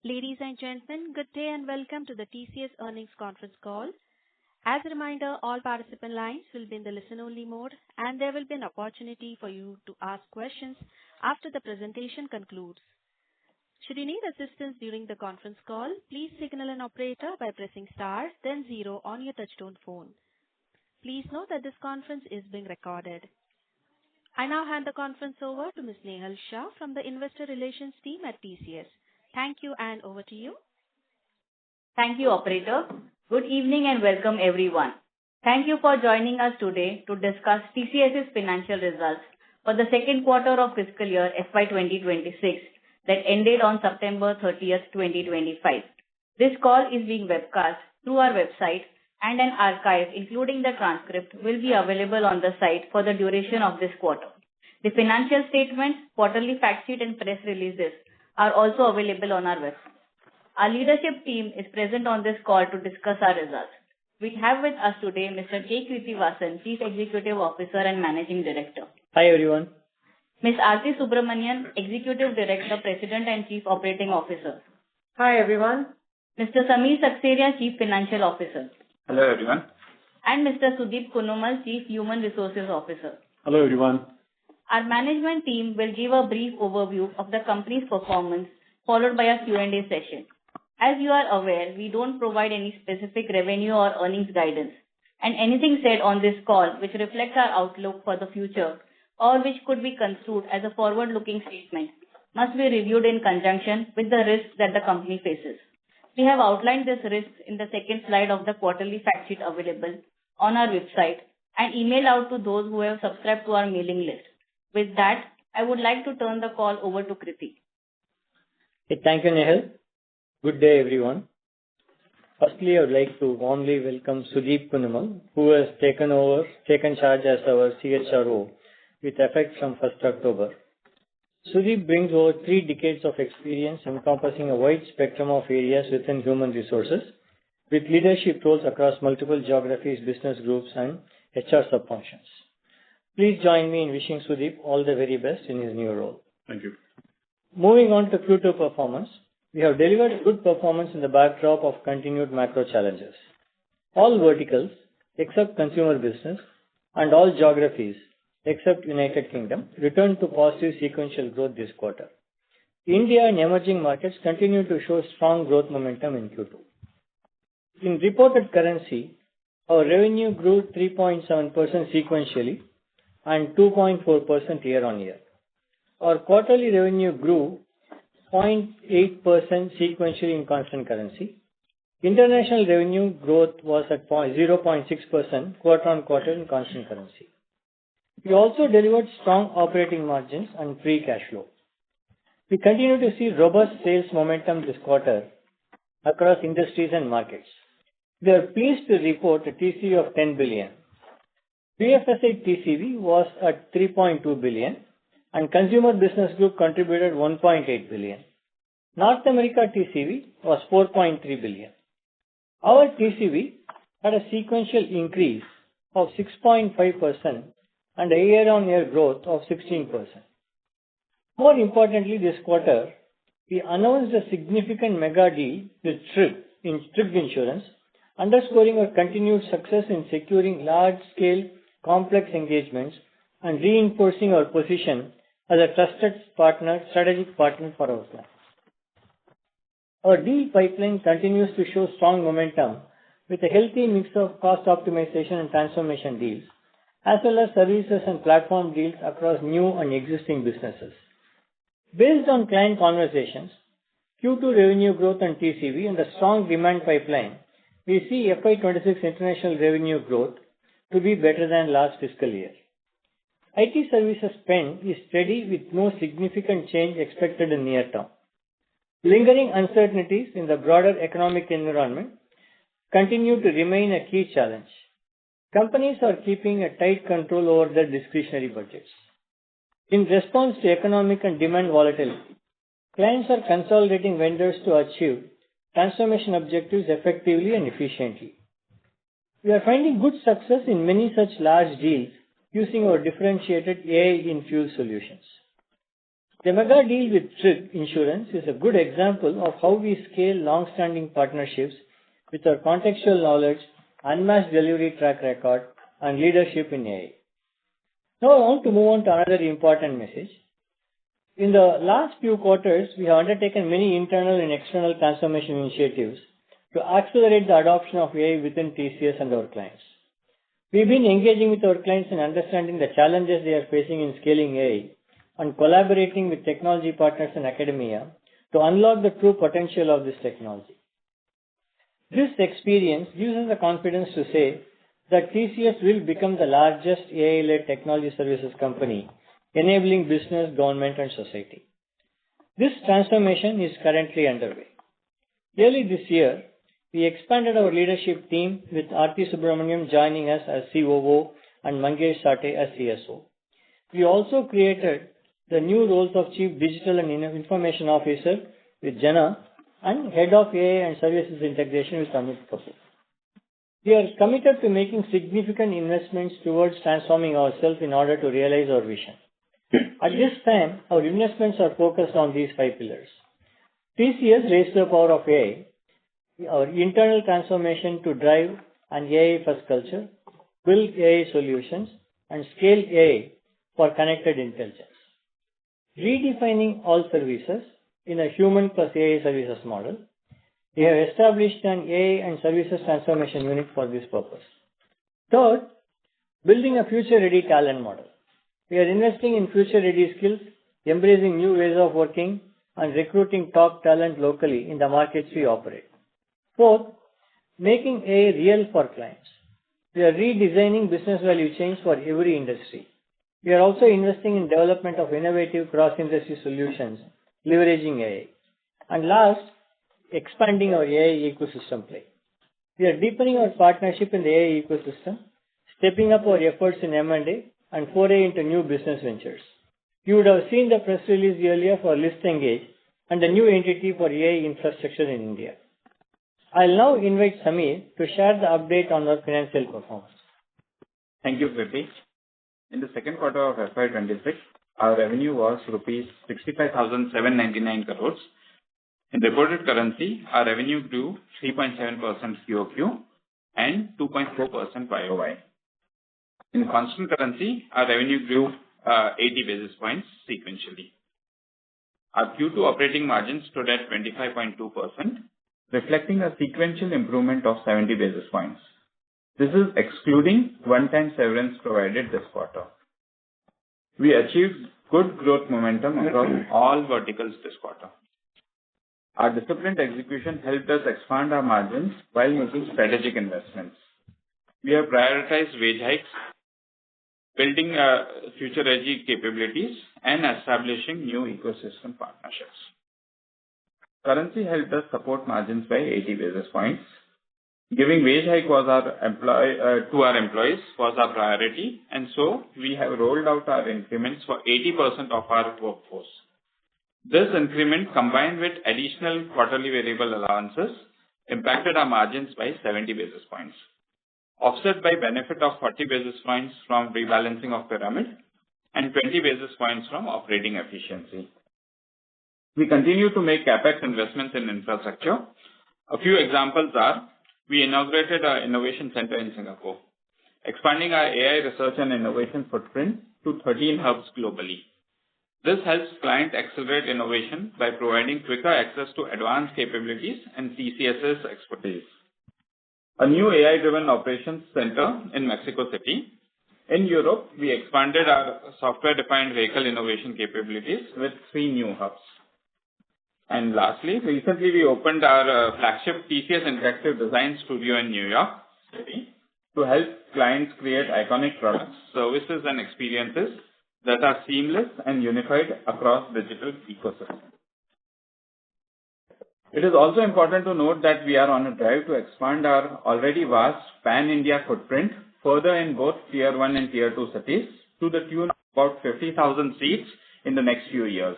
Ladies and gentlemen, good day and welcome to the TCS earnings conference call. As a reminder, all participant lines will be in the listen-only mode, and there will be an opportunity for you to ask questions after the presentation concludes. Should you need assistance during the conference call, please signal an operator by pressing star, then zero on your touchtone phone. Please note that this conference is being recorded. I now hand the conference over to Ms. Nehal Shah from the Investor Relations team at TCS. Thank you, and over to you. Thank you, operator. Good evening and welcome everyone. Thank you for joining us today to discuss TCS's financial results for the second quarter of fiscal year FY 2026 that ended on September 30th, 2025. This call is being webcast through our website, and an archive, including the transcript, will be available on the site for the duration of this quarter. The financial statements, quarterly fact sheet, and press releases are also available on our website. Our leadership team is present on this call to discuss our results. We have with us today Mr. Q2FY26, Chief Executive Officer and Managing Director. Hi everyone. Ms. Aarti Subramanian, Executive Director, President and Chief Operating Officer. Hi everyone. Mr. Samir Sakseria, Chief Financial Officer. Hello everyone. And Mr. Sudeep Kunnumal, Chief Human Resources Officer. Hello everyone. Our management team will give a brief overview of the company's performance, followed by a Q&A session. As you are aware, we don't provide any specific revenue or earnings guidance, and anything said on this call which reflects our outlook for the future or which could be construed as a forward-looking statement must be reviewed in conjunction with the risks that the company faces. We have outlined these risks in the second slide of the quarterly fact sheet available on our website and emailed out to those who have subscribed to our mailing list. With that, I would like to turn the call over to Kriti. Thank you, Nehal. Good day, everyone. Firstly, I would like to warmly welcome Sudeep Kunnumal, who has taken charge as our CHRO with effect from 1st October. Sudeep brings over 3 decades of experience encompassing a wide spectrum of areas within human resources, with leadership roles across multiple geographies, business groups, and HR sub-functions. Please join me in wishing Sudeep all the very best in his new role. Thank you. Moving on to Q2 performance, we have delivered a good performance in the backdrop of continued macro challenges. All verticals, except consumer business, and all geographies, except United Kingdom, returned to positive sequential growth this quarter. India and emerging markets continue to show strong growth momentum in Q2. In reported currency, our revenue grew 3.7% sequentially and 2.4% year-on-year. Our quarterly revenue grew 0.8% sequentially in constant currency. International revenue growth was at 0.6% quarter-on-quarter in constant currency. We also delivered strong operating margins and free cash flow. We continue to see robust sales momentum this quarter across industries and markets. We are pleased to report a TCV of 10 billion. BFSI TCV was at 3.2 billion, and Consumer Business Group contributed 1.8 billion. North America TCV was 4.3 billion. Our TCV had a sequential increase of 6.5% and a year-on-year growth of 16%. More importantly, this quarter, we announced a significant mega deal with Tryg Insurance, underscoring our continued success in securing large-scale, complex engagements and reinforcing our position as a trusted strategic partner for our clients. Our deal pipeline continues to show strong momentum with a healthy mix of cost optimization and transformation deals, as well as services and platform deals across new and existing businesses. Based on client conversations, Q2 revenue growth and TCV, and a strong demand pipeline, we see FY26 international revenue growth to be better than last fiscal year. IT services spend is steady with no significant change expected in near term. Lingering uncertainties in the broader economic environment continue to remain a key challenge. Companies are keeping a tight control over their discretionary budgets. In response to economic and demand volatility, clients are consolidating vendors to achieve transformation objectives effectively and efficiently. We are finding good success in many such large deals using our differentiated AI-infused solutions. The mega deal with Trig Insurance is a good example of how we scale long-standing partnerships with our contextual knowledge, unmatched delivery track record, and leadership in AI. Now I want to move on to another important message. In the last few quarters, we have undertaken many internal and external transformation initiatives to accelerate the adoption of AI within TCS and our clients. We've been engaging with our clients and understanding the challenges they are facing in scaling AI and collaborating with technology partners and academia to unlock the true potential of this technology. This experience gives us the confidence to say that TCS will become the largest AI-led technology services company, enabling business, government, and society. This transformation is currently underway. Early this year, we expanded our leadership team with Aarti Subramaniam joining us as COO and Mangesh Sate as CSO. We also created the new roles of Chief Digital and Information Officer with Jana and Head of AI and Services Integration with Amit Kapoor. We are committed to making significant investments towards transforming ourselves in order to realize our vision. At this time, our investments are focused on these 5 pillars. TCS raised the power of AI, our internal transformation to drive an AI-first culture, build AI solutions, and scale AI for connected intelligence. Redefining all services in a human plus AI services model, we have established an AI and services transformation unit for this purpose. Third, building a future-ready talent model. We are investing in future-ready skills, embracing new ways of working, and recruiting top talent locally in the markets we operate. Fourth, making AI real for clients. We are redesigning business value chains for every industry. We are also investing in development of innovative cross-industry solutions, leveraging AI. And last, expanding our AI ecosystem play. We are deepening our partnership in the AI ecosystem, stepping up our efforts in M&A, and foray into new business ventures. You would have seen the press release earlier for List Engage and the new entity for AI infrastructure in India. I'll now invite Samir to share the update on our financial performance. Thank you, Krithi. In the second quarter of FY26, our revenue was rupees 65,799 crores. In reported currency, our revenue grew 3.7% QOQ and 2.4% YOY. In constant currency, our revenue grew 80 basis points sequentially. Our Q2 operating margin stood at 25.2%, reflecting a sequential improvement of 70 basis points. This is excluding one-time severance provided this quarter. We achieved good growth momentum across all verticals this quarter. Our disciplined execution helped us expand our margins while making strategic investments. We have prioritized wage hikes, building future-ready capabilities, and establishing new ecosystem partnerships. Currency helped us support margins by 80 basis points. Giving wage hike to our employees was our priority, and so we have rolled out our increments for 80% of our workforce. This increment, combined with additional quarterly variable allowances, impacted our margins by 70 basis points, offset by benefit of 40 basis points from rebalancing of pyramid and 20 basis points from operating efficiency. We continue to make CapEx investments in infrastructure. A few examples are, we inaugurated our innovation center in Singapore, expanding our AI research and innovation footprint to 13 hubs globally. This helps clients accelerate innovation by providing quicker access to advanced capabilities and TCS's expertise. A new AI-driven operations center in Mexico City. In Europe, we expanded our software-defined vehicle innovation capabilities with 3 new hubs. And lastly, recently we opened our flagship TCS Interactive Design Studio in New York City to help clients create iconic products, services, and experiences that are seamless and unified across digital ecosystems. It is also important to note that we are on a drive to expand our already vast pan-India footprint further in both Tier 1 and Tier 2 cities to the tune of about 50,000 seats in the next few years.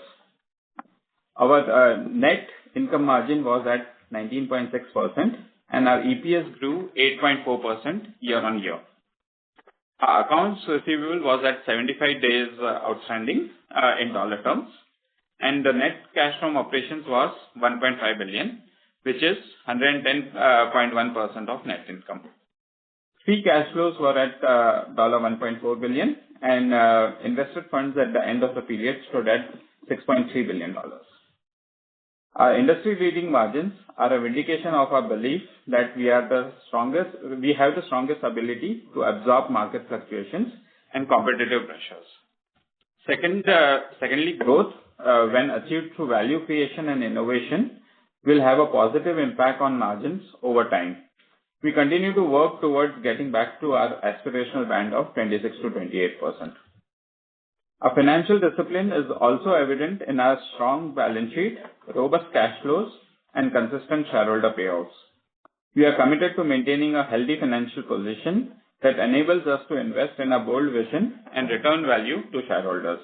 Our net income margin was at 19.6% and our EPS grew 8.4% year on year. Our accounts receivable was at 75 days outstanding in dollar terms. and the net cash from operations was 1.5 billion, which is 110.1% of net income. Free cash flows were at $1.4 billion, and invested funds at the end of the period stood at $6.3 billion. Our industry-leading margins are a vindication of our belief that we have the strongest ability to absorb market fluctuations and competitive pressures. Secondly, growth, when achieved through value creation and innovation, will have a positive impact on margins over time. We continue to work towards getting back to our aspirational band of 26 to 28%. Our financial discipline is also evident in our strong balance sheet, robust cash flows, and consistent shareholder payouts. We are committed to maintaining a healthy financial position that enables us to invest in a bold vision and return value to shareholders.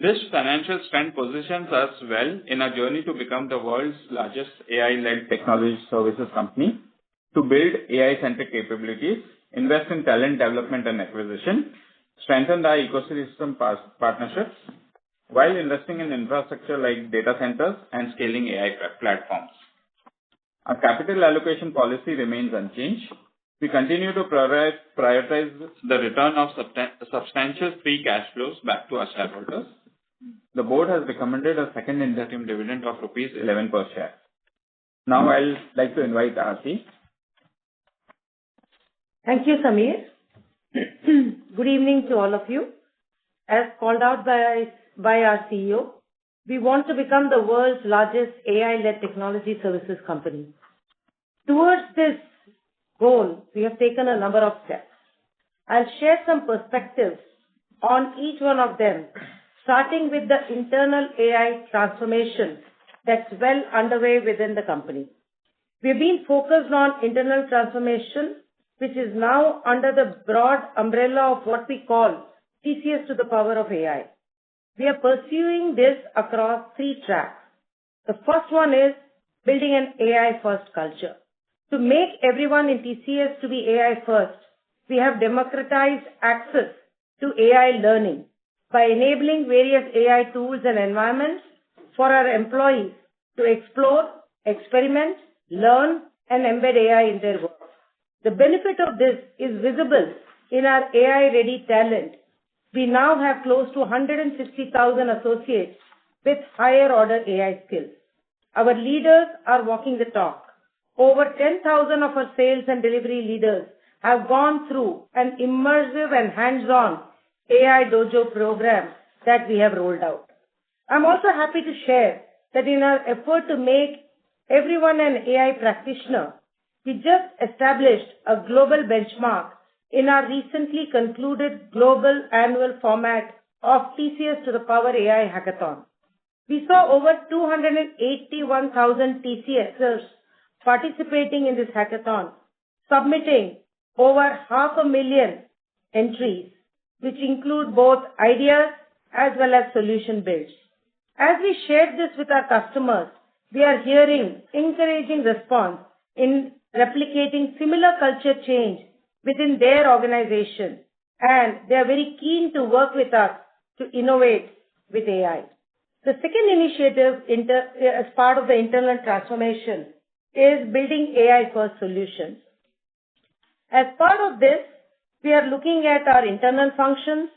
This financial strength positions us well in our journey to become the world's largest AI-led technology services company, to build AI-centric capabilities, invest in talent development and acquisition, strengthen our ecosystem partnerships, while investing in infrastructure like data centers and scaling AI platforms. Our capital allocation policy remains unchanged. We continue to prioritize the return of substantial free cash flows back to our shareholders. The board has recommended a second interim dividend of rupees 11 per share. Now I'll like to invite Aarti. Thank you, Samir. Good evening to all of you. As called out by our CEO, we want to become the world's largest AI-led technology services company. Towards this goal, we have taken a number of steps. I'll share some perspectives on each one of them, starting with the internal AI transformation that's well underway within the company. We've been focused on internal transformation, which is now under the broad umbrella of what we call TCS to the power of AI. We are pursuing this across 3 tracks. The first one is building an AI-first culture. To make everyone in TCS to be AI-first, we have democratized access to AI learning by enabling various AI tools and environments for our employees to explore, experiment, learn, and embed AI in their work. The benefit of this is visible in our AI-ready talent. We now have close to 160,000 associates with higher order AI skills. Our leaders are walking the talk. Over 10,000 of our sales and delivery leaders have gone through an immersive and hands-on AI dojo program that we have rolled out. I'm also happy to share that in our effort to make everyone an AI practitioner, we just established a global benchmark in our recently concluded global annual format of TCS to the Power AI Hackathon. We saw over 281,000 TCSers participating in this hackathon, submitting over 500,000 entries, which include both ideas as well as solution builds. As we shared this with our customers, we are hearing encouraging response in replicating similar culture change within their organization, and they are very keen to work with us to innovate with AI. The second initiative as part of the internal transformation is building AI-first solutions. As part of this, we are looking at our internal functions,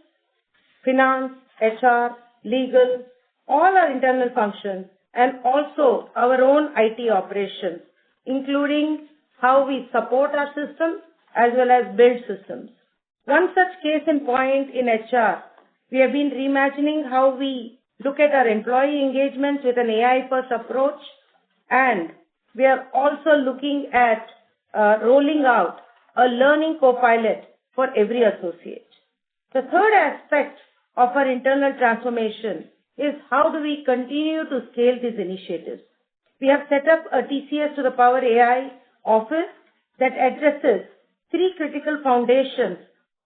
finance, HR, legal, all our internal functions, and also our own IT operations, including how we support our systems as well as build systems. One such case in point in HR, we have been reimagining how we look at our employee engagements with an AI-first approach, and we are also looking at rolling out a learning co-pilot for every associate. The third aspect of our internal transformation is how do we continue to scale these initiatives. We have set up a TCS to the Power AI office that addresses 3 critical foundations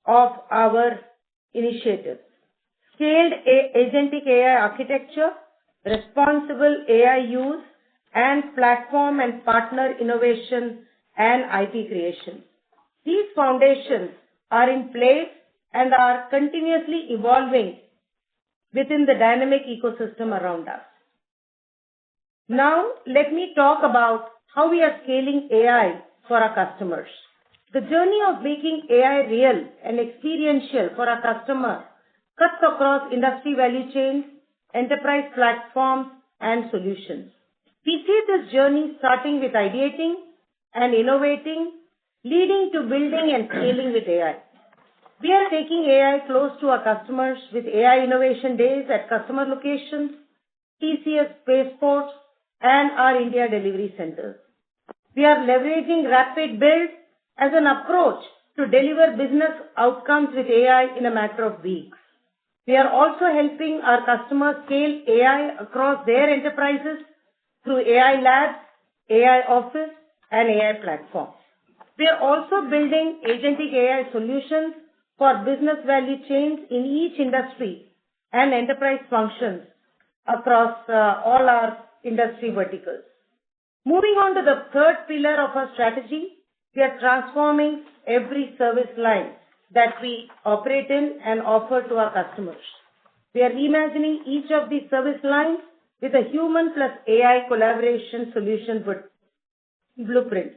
of our initiatives: scaled agentic AI architecture, responsible AI use, and platform and partner innovation and IP creation. These foundations are in place and are continuously evolving within the dynamic ecosystem around us. Now, let me talk about how we are scaling AI for our customers. The journey of making AI real and experiential for our customer cuts across industry value chains, enterprise platforms, and solutions. We see this journey starting with ideating and innovating, leading to building and scaling with AI. We are taking AI close to our customers with AI Innovation Days at customer locations, TCS spaceports, and our India delivery centers. We are leveraging rapid build as an approach to deliver business outcomes with AI in a matter of weeks. We are also helping our customers scale AI across their enterprises through AI labs, AI office, and AI platforms. We are also building agentic AI solutions for business value chains in each industry and enterprise functions across all our industry verticals. Moving on to the third pillar of our strategy, we are transforming every service line that we operate in and offer to our customers. We are reimagining each of these service lines with a human plus AI collaboration solution blueprint.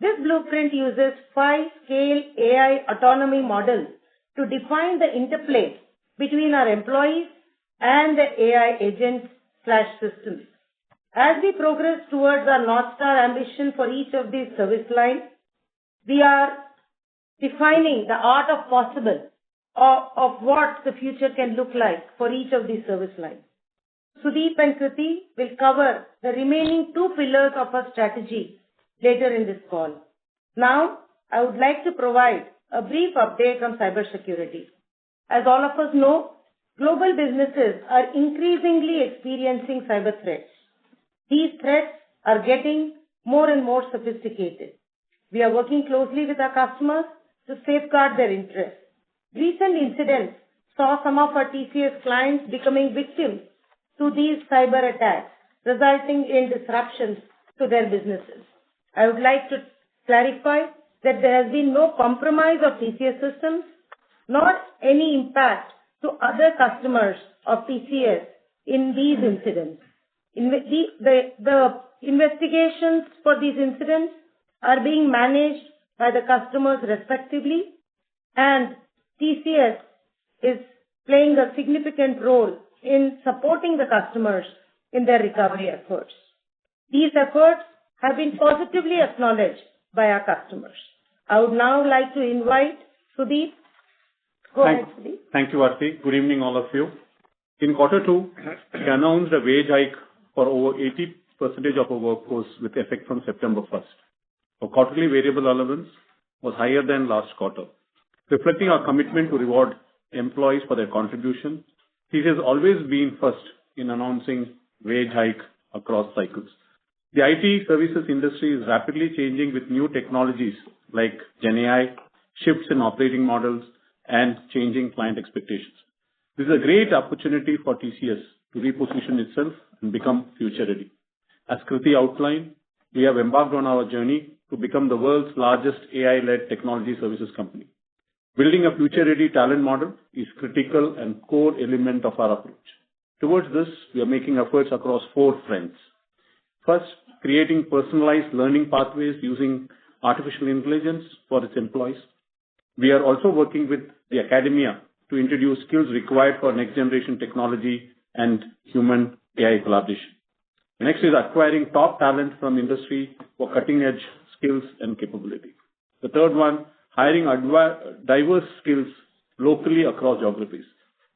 This blueprint uses 5 scale AI autonomy models to define the interplay between our employees and the AI agents/systems. As we progress towards our North Star ambition for each of these service lines, we are defining the art of possible of what the future can look like for each of these service lines. Sudeep and Kriti will cover the remaining 2 pillars of our strategy later in this call. Now, I would like to provide a brief update on cybersecurity. As all of us know, global businesses are increasingly experiencing cyber threats. These threats are getting more and more sophisticated. We are working closely with our customers to safeguard their interests. Recent incidents saw some of our TCS clients becoming victims to these cyber attacks, resulting in disruptions to their businesses. I would like to clarify that there has been no compromise of TCS systems, nor any impact to other customers of TCS in these incidents. The investigations for these incidents are being managed by the customers respectively, and TCS is playing a significant role in supporting the customers in their recovery efforts. These efforts have been positively acknowledged by our customers. I would now like to invite Sudeep. Go ahead, Sudeep. Thank you, Aarti. Good evening, all of you. In quarter 2, we announced a wage hike for over 80% of our workforce with effect from September 1st. Our quarterly variable allowance was higher than last quarter. Reflecting our commitment to reward employees for their contribution, TCS has always been first in announcing wage hike across cycles. The IT services industry is rapidly changing with new technologies like GenAI, shifts in operating models, and changing client expectations. This is a great opportunity for TCS to reposition itself and become future ready. As Kriti outlined, we have embarked on our journey to become the world's largest AI-led technology services company. Building a future-ready talent model is critical and core element of our approach. Towards this, we are making efforts across 4 fronts. First, creating personalized learning pathways using artificial intelligence for its employees. We are also working with the academia to introduce skills required for next-generation technology and human AI collaboration. Next is acquiring top talent from industry for cutting-edge skills and capability. The third one, hiring diverse skills locally across geographies.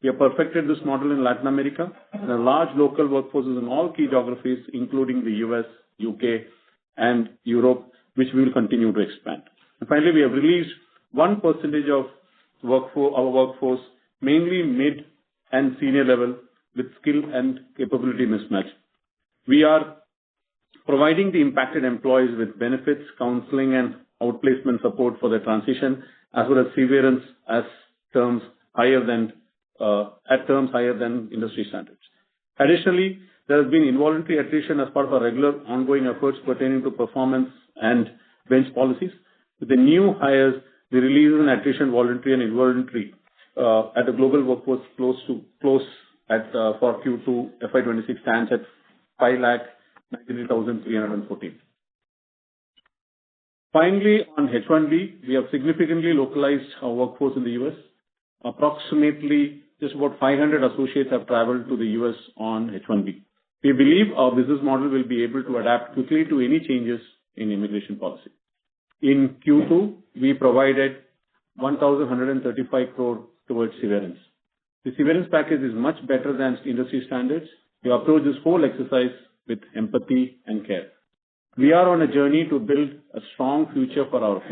We have perfected this model in Latin America and a large local workforces in all key geographies, including the US, UK, and Europe, which we will continue to expand. And finally, we have released 1% of our workforce, mainly mid and senior level, with skill and capability mismatch. We are providing the impacted employees with benefits, counseling, and outplacement support for their transition, as well as severance at terms higher than industry standards. Additionally, there has been involuntary attrition as part of our regular ongoing efforts pertaining to performance and bench policies. With the new hires, the release and attrition, voluntary and involuntary, at the global workforce close for Q2 FY26 stands at 5,93,314. Finally, on H-1B, we have significantly localized our workforce in the U.S. Approximately just about 500 associates have traveled to the U.S. on H-1B. We believe our business model will be able to adapt quickly to any changes in immigration policy. In Q2, we provided 1,135 crore towards severance. The severance package is much better than industry standards. We approach this whole exercise with empathy and care. We are on a journey to build a strong future for our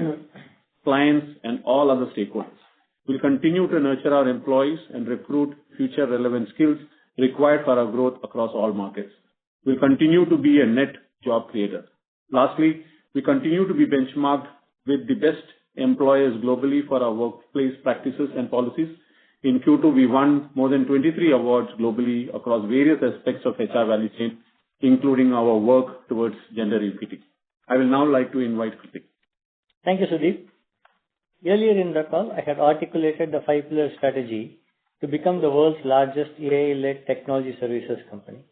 clients and all other stakeholders. We'll continue to nurture our employees and recruit future relevant skills required for our growth across all markets. We'll continue to be a net job creator. Lastly, we continue to be benchmarked with the best employers globally for our workplace practices and policies. In Q2, we won more than 23 awards globally across various aspects of HR value chain, including our work towards gender equity. I will now like to invite Kritik. Thank you, Sudeep. Earlier in the call, I had articulated the 5-pillar strategy to become the world's largest AI-led technology services company.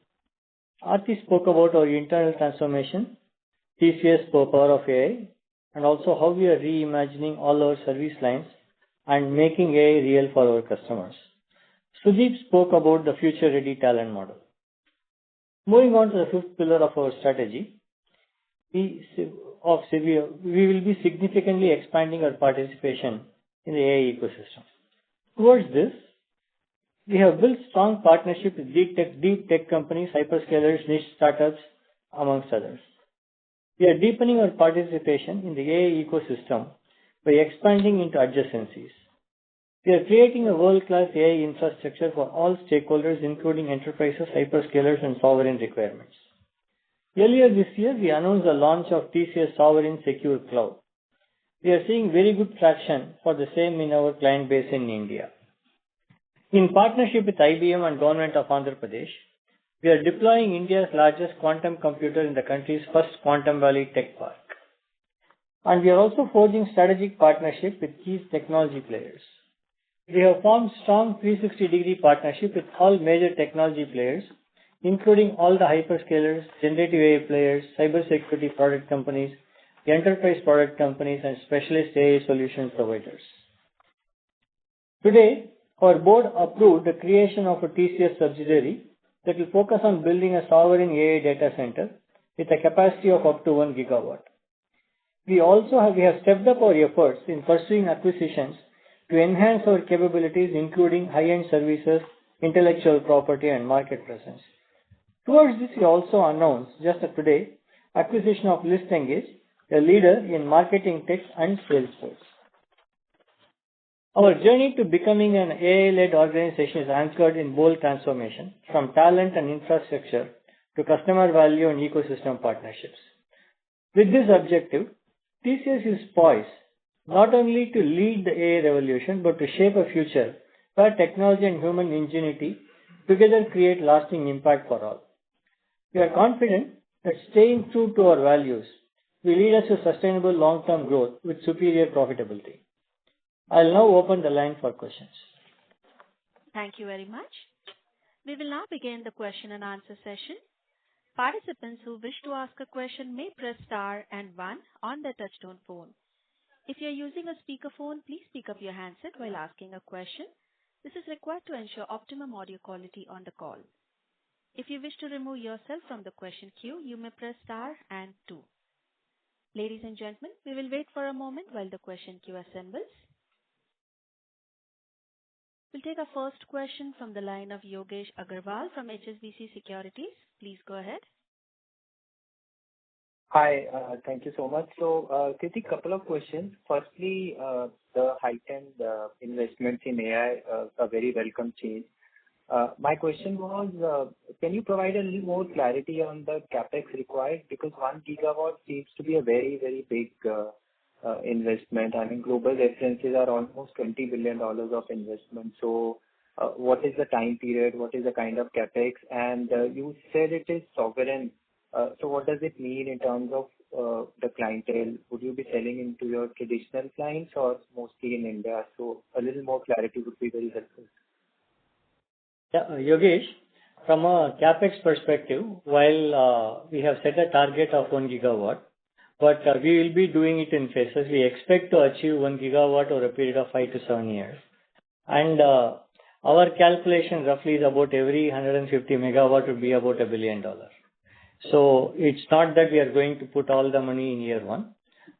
Aarti spoke about our internal transformation, TCS power of AI, and also how we are reimagining all our service lines and making AI real for our customers. Sudeep spoke about the future-ready talent model. Moving on to the 5th pillar of our strategy, we will be significantly expanding our participation in the AI ecosystem. Towards this, we have built strong partnership with deep tech companies, hyperscalers, niche startups, amongst others. We are deepening our participation in the AI ecosystem by expanding into adjacencies. We are creating a world-class AI infrastructure for all stakeholders, including enterprises, hyperscalers, and sovereign requirements. Earlier this year, we announced the launch of TCS Sovereign Secure Cloud. We are seeing very good traction for the same in our client base in India. In partnership with IBM and Government of Andhra Pradesh, we are deploying India's largest quantum computer in the country's first Quantum Valley Tech Park. And we are also forging strategic partnership with key technology players. We have formed strong 360-degree partnership with all major technology players, including all the hyperscalers, generative AI players, cybersecurity product companies, enterprise product companies, and specialist AI solution providers. Today, our board approved the creation of a TCS subsidiary that will focus on building a sovereign AI data center with a capacity of up to 1 gigawatt. We have stepped up our efforts in pursuing acquisitions to enhance our capabilities, including high-end services, intellectual property, and market presence. Towards this, we also announced just today acquisition of ListEngage, a leader in marketing tech and Salesforce. Our journey to becoming an AI-led organization is anchored in bold transformation from talent and infrastructure to customer value and ecosystem partnerships. With this objective, TCS is poised not only to lead the AI revolution but to shape a future where technology and human ingenuity together create lasting impact for all. We are confident that staying true to our values will lead us to sustainable long-term growth with superior profitability. I'll now open the line for questions. Thank you very much. We will now begin the question and answer session. Participants who wish to ask a question may press star and 1 on their touchtone phone. If you are using a speakerphone, please pick up your handset while asking a question. This is required to ensure optimum audio quality on the call. If you wish to remove yourself from the question queue, you may press star and 2. Ladies and gentlemen, we will wait for a moment while the question queue assembles. We'll take our first question from the line of Yogesh Agarwal from HSBC Securities. Please go ahead. Hi, thank you so much. So, Kritik, couple of questions. Firstly, the heightened investments in AI are very welcome change. My question was, can you provide a little more clarity on the capex required? Because 1 gigawatt seems to be a very, very big investment. I mean, global references are almost $20 billion of investment. So, what is the time period? What is the kind of capex? And you said it is sovereign. So, what does it mean in terms of the clientele? Would you be selling into your traditional clients or mostly in India? So, a little more clarity would be very helpful. Yogesh, from a CapEx perspective, while we have set a target of 1 gigawatt, but we will be doing it in phases. We expect to achieve 1 gigawatt over a period of 5 to 7 years. And our calculation roughly is about every 150 megawatt would be about $1 billion. So it's not that we are going to put all the money in year one.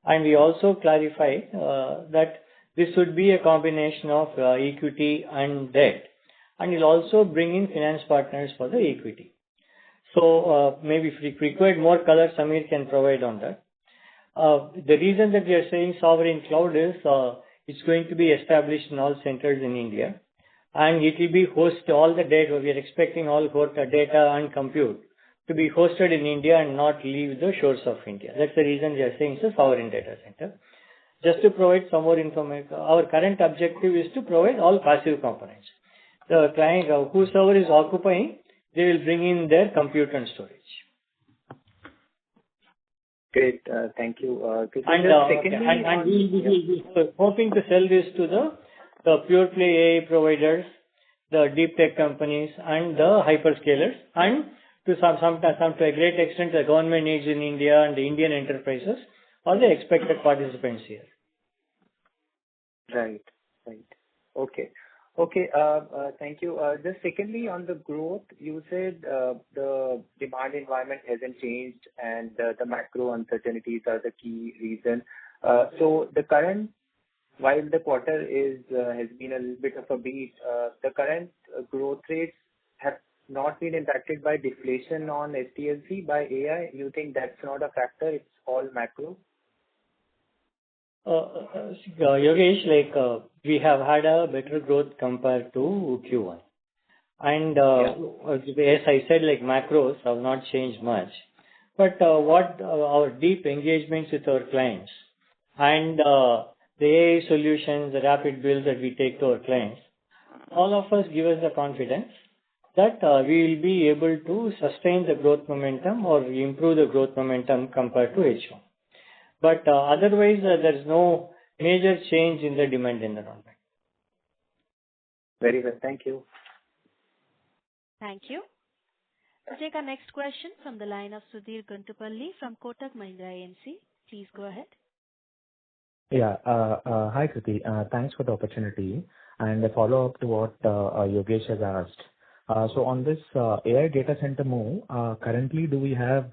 And we also clarify that this would be a combination of equity and debt. And we'll also bring in finance partners for the equity. So maybe if we require more color, Samir can provide on that. The reason that we are saying sovereign cloud is it's going to be established in all centers in India, and it will be host all the data. We are expecting all data and compute to be hosted in India and not leave the shores of India. That's the reason we are saying it's a sovereign data center. Just to provide some more information, our current objective is to provide all passive components. The client whosoever is occupying, they will bring in their compute and storage. Great. Thank you. And we hoping to sell this to the pure play AI providers, the deep tech companies, and the hyperscalers, and to some to a great extent the government needs in India and the Indian enterprises are the expected participants here. Right. Okay. Thank you. Just secondly, on the growth, you said the demand environment hasn't changed and the macro uncertainties are the key reason. So the current, while the quarter has been a little bit of a beat, the current growth rates have not been impacted by deflation on STLC by AI. You think that's not a factor? It's all macro? Yogesh, we have had a better growth compared to Q1. And as I said, macros have not changed much. But what our deep engagements with our clients and the AI solutions, the rapid builds that we take to our clients, all of us give us the confidence that we will be able to sustain the growth momentum or improve the growth momentum compared to H1. But otherwise, there is no major change in the demand environment. Very well. Thank you. Thank you. We'll take our next question from the line of Sudhir Guntupalli from Kotak Mahindra AMC. Please go ahead. Yeah. Hi, Kriti. Thanks for the opportunity. And a follow-up to what Yogesh has asked. So on this AI data center move, currently do we have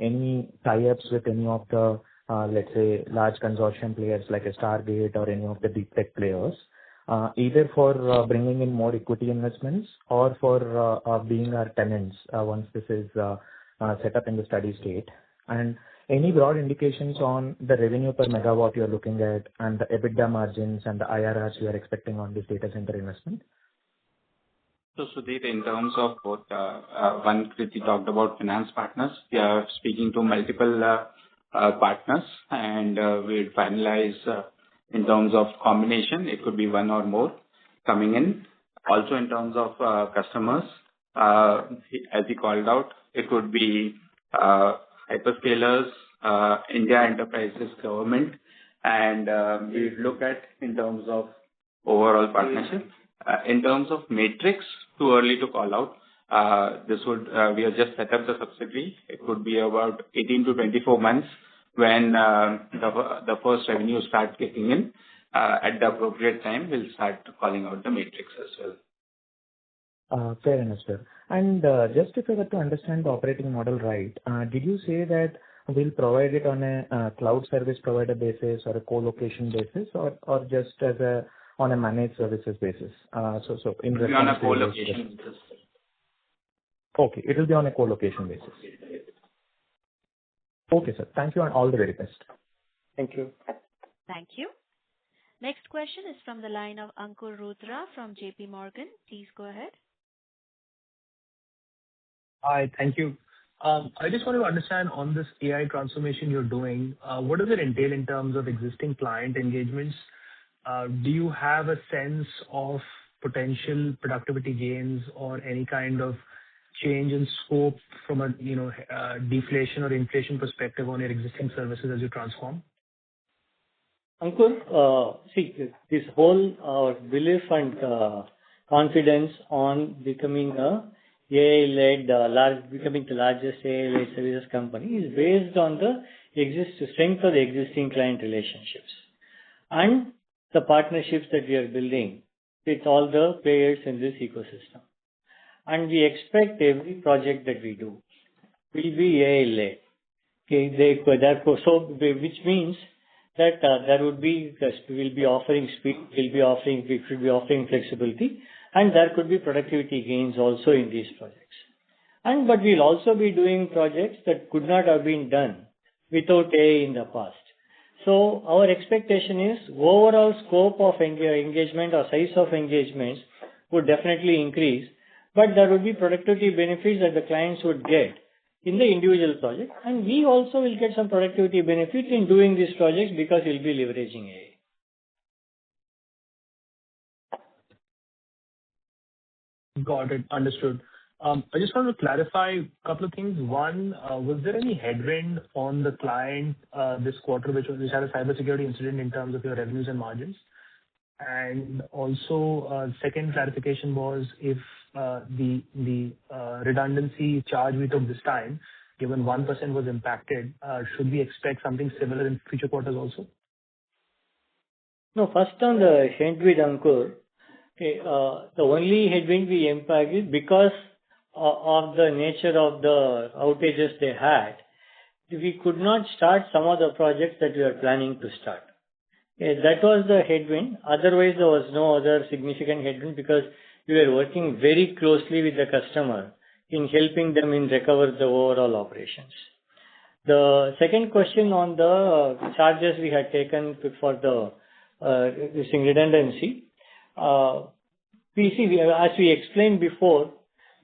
any tie-ups with any of the, let's say, large consortium players like a Stargate or any of the deep tech players, either for bringing in more equity investments or for being our tenants once this is set up in the steady state? And any broad indications on the revenue per megawatt you're looking at and the EBITDA margins and the IRRs you are expecting on this data center investment? So, Sudhir, in terms of both, one, Kriti talked about finance partners. We are speaking to multiple partners, and we'll finalize in terms of combination. It could be one or more coming in. Also, in terms of customers, as he called out, it would be hyperscalers, India enterprises, government, and we look at in terms of overall partnership. In terms of matrix, too early to call out. We have just set up the subsidiary. It would be about 18 to 24 months when the first revenue starts kicking in. At the appropriate time, we'll start calling out the matrix as well. Fair enough, sir. And just if I were to understand the operating model right, did you say that we'll provide it on a cloud service provider basis or a co-location basis or just as on a managed services basis? So in It'll be on a co-location basis. Okay, it will be on a co-location basis. Okay, sir. Thank you and all the very best. Thank you. Thank you. Next question is from the line of Ankur Rudra from JP Morgan. Please go ahead. Hi, thank you. I just want to understand on this AI transformation you're doing, what does it entail in terms of existing client engagements? Do you have a sense of potential productivity gains or any kind of change in scope from a deflation or inflation perspective on your existing services as you transform? Ankur, see, this whole belief and confidence on becoming a AI-led, becoming the largest AI-led services company is based on the strength of the existing client relationships and the partnerships that we are building with all the players in this ecosystem. And we expect every project that we do will be AI-led. Okay, which means that we will be offering speed, we should be offering flexibility, and there could be productivity gains also in these projects. But we'll also be doing projects that could not have been done without AI in the past. So our expectation is overall scope of engagement or size of engagements would definitely increase, but there would be productivity benefits that the clients would get in the individual project, and we also will get some productivity benefits in doing these projects because we'll be leveraging AI. Got it. Understood. I just want to clarify a couple of things. One, was there any headwind on the client this quarter which had a cybersecurity incident in terms of your revenues and margins? And also, second clarification was if the redundancy charge we took this time, given 1% was impacted, should we expect something similar in future quarters also? No, first on the headwind, Ankur. Okay, the only headwind we impact is because of the nature of the outages they had. We could not start some of the projects that we were planning to start. Okay, that was the headwind. Otherwise, there was no other significant headwind because we were working very closely with the customer in helping them in recover the overall operations. The second question on the charges we had taken for the redundancy. As we explained before,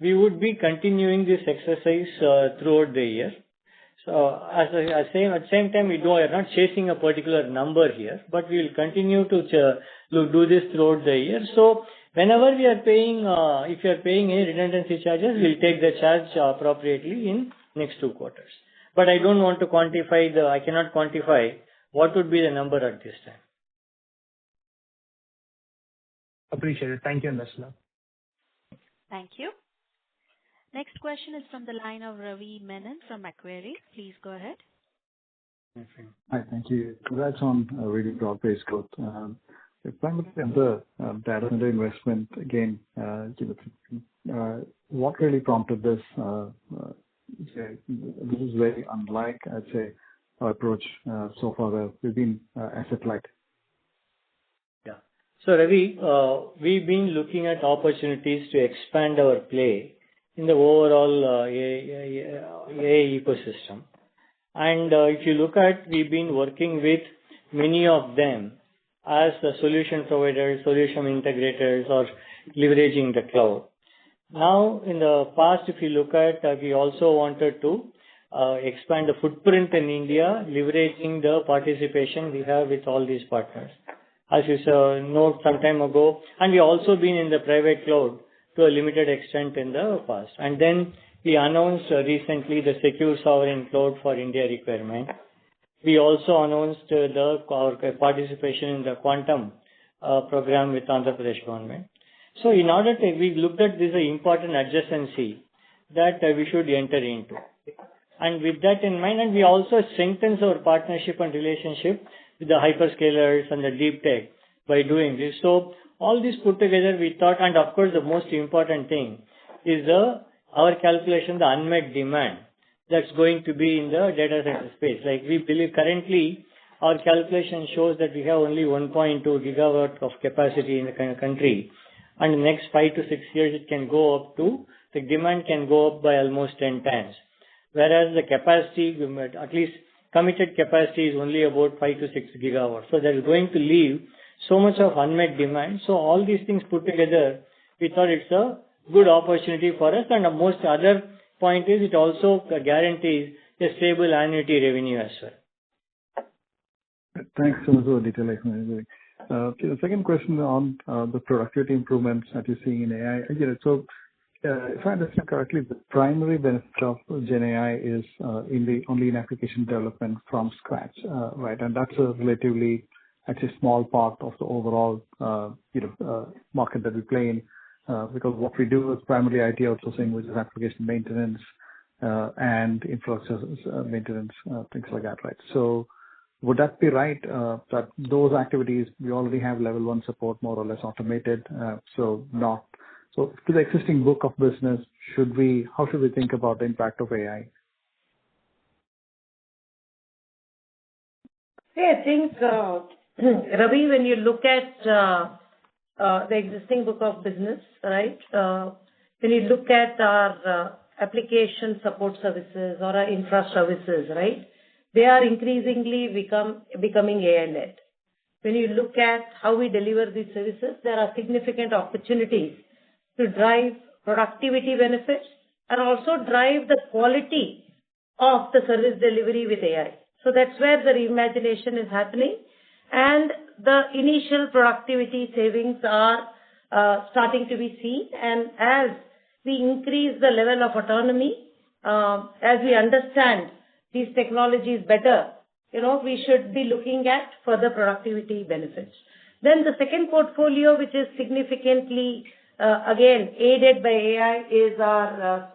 we would be continuing this exercise throughout the year. So at the same time, we are not chasing a particular number here, but we will continue to do this throughout the year. So whenever we are paying, if you are paying any redundancy charges, we'll take the charge appropriately in next 2 quarters. But I don't want to quantify I cannot quantify what would be the number at this time. Appreciate it. Thank you, and best of luck. Thank you. Next question is from the line of Ravi Menon from Macquarie. Please go ahead. Hi, thank you. Congrats on a really broad-based growth. If I'm looking at the data center investment again, what really prompted this? This is very unlike, I'd say, our approach so far. We've been asset-light. Yeah. So Ravi, we've been looking at opportunities to expand our play in the overall AI ecosystem. And if you look at, we've been working with many of them as the solution providers, solution integrators, or leveraging the cloud. Now, in the past, if you look at, we also wanted to expand the footprint in India, leveraging the participation we have with all these partners. As you know, some time ago, and we also been in the private cloud to a limited extent in the past. And then we announced recently the secure sovereign cloud for India requirement. We also announced our participation in the quantum program with Andhra Pradesh government. So in order to, we looked at this important adjacency that we should enter into. And with that in mind, and we also strengthened our partnership and relationship with the hyperscalers and the deep tech by doing this. So all this put together, we thought, and of course, the most important thing is our calculation, the unmet demand that's going to be in the data center space. Like we believe currently, our calculation shows that we have only 1.2 gigawatt of capacity in the country. And the next 5 to 6 years, it can go up to, the demand can go up by almost 10 times. Whereas the capacity, at least committed capacity is only about 5 to 6 gigawatts. So that is going to leave so much of unmet demand. So all these things put together, we thought it's a good opportunity for us. And the most other point is it also guarantees a stable annuity revenue as well. Thanks so much for the detailed explanation. The second question on the productivity improvements that you're seeing in AI. So if I understand correctly, the primary benefit of Gen AI is only in application development from scratch, right? And that's a relatively, actually small part of the overall market that we play in. because what we do is primarily IT outsourcing, which is application maintenance and infrastructure maintenance, things like that, right? So would that be right, that those activities, we already have level 1 support more or less automated, so to the existing book of business, how should we think about the impact of AI? I think, Ravi, when you look at the existing book of business, right, when you look at our application support services or our infra services, right, they are increasingly becoming AI-led. When you look at how we deliver these services, there are significant opportunities to drive productivity benefits and also drive the quality of the service delivery with AI. So that's where the reimagination is happening, and the initial productivity savings are starting to be seen. And as we increase the level of autonomy, as we understand these technologies better, we should be looking at further productivity benefits. Then the second portfolio, which is significantly, again, aided by AI, is our,